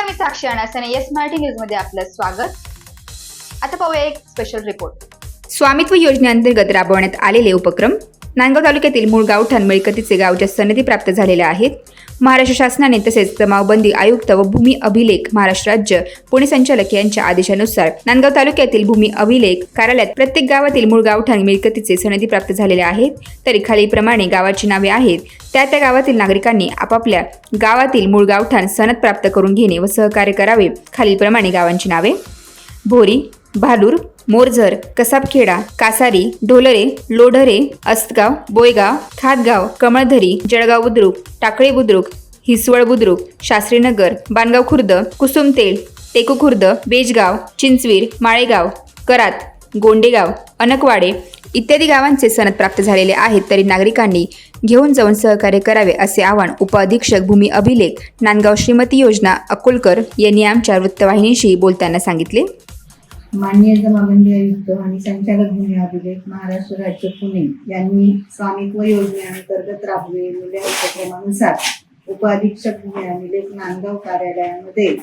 मी साक्षी अनासने yes Marathi news मध्ये आपलं स्वागत। आता पाहूया एक स्पेशल रिपोर्ट। स्वामित्व योजनेअंतर्गत राबवण्यात आलेले उपक्रम। नांदगाव तालुक्यातील मूळ गावठाण मिळकतीचे गावच्या सनदी प्राप्त झालेल्या आहेत। महाराष्ट्र शासनाने तसेच जमावबंदी आयुक्त व भूमी अभिलेख महाराष्ट्र राज्य पुणे संचालक यांच्या आदेशानुसार नांदगाव तालुक्यातील भूमी अभिलेख कार्यालयात प्रत्येक गावातील मूळ गावठाण मिळकतीचे सनदी प्राप्त झालेले आहेत। तरी खालीलप्रमाणे गावाची नावे आहेत। त्या गावातील नागरिकांनी आपापल्या गावातील मूळ गावठाण सनद प्राप्त करून घेणे व सहकार्य करावे। खालीलप्रमाणे गावांची नावे: भोरी, भालूर, मोरझर, कसाबखेडा, कासारी, ढोलरे, लोढरे, अस्तगाव, बोयगाव, खातगाव, कमळधरी, जळगाव बुद्रुक, टाकळी बुद्रुक, हिसवळ बुद्रुक, शास्त्रीनगर, बाणगाव खुर्द, कुसुमतेल, टेकू खुर्द, बेजगाव, चिंचवीर, माळेगाव, करात, गोंडेगाव, अनकवाडे इत्यादी गावांचे सनद प्राप्त झालेले आहेत। तरी नागरिकांनी घेऊन जाऊन सहकार्य करावे असे आवाहन उपअधीक्षक भूमी अभिलेख नांदगाव श्रीमती योजना अकोलकर यांनी आमच्या वृत्तवाहिनीशी बोलताना सांगितले। माननीय जमाबंदी आयुक्त आणि संचालक भूमी अभिलेख महाराष्ट्र राज्य पुणे यांनी स्वामित्व योजनेअंतर्गत राबविलेल्या उपक्रमानुसार उपअधीक्षक भूमी अभिलेख नांदगाव कार्यालयामध्ये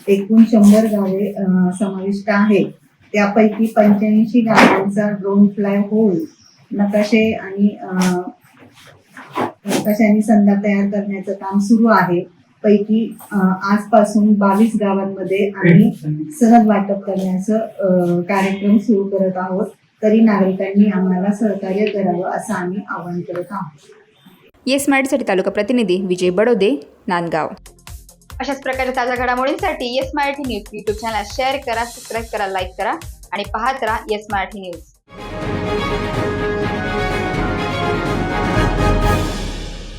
एकूण 100 गावे समाविष्ट आहेत। त्यापैकी 85 गावांचा ड्रोन फ्लाय होऊन नकाशाने संधा तयार करण्याचं काम सुरू आहे। पैकी आजपासून 22 गावांमध्ये आम्ही सनद वाटप करण्याचं कार्यक्रम सुरू करत आहोत। तरी नागरिकांनी आम्हाला सहकार्य करावं असं आम्ही आवाहन करत आहोत। येस मराठीसाठी तालुका प्रतिनिधी विजय बडोदे, नांदगाव। अशाच प्रकारच्या ताज्या घडामोडींसाठी yes Marathi news YouTube channel share करा, सबस्क्राईब करा, लाईक करा आणि पाहत राहा येस मराठी न्यूज।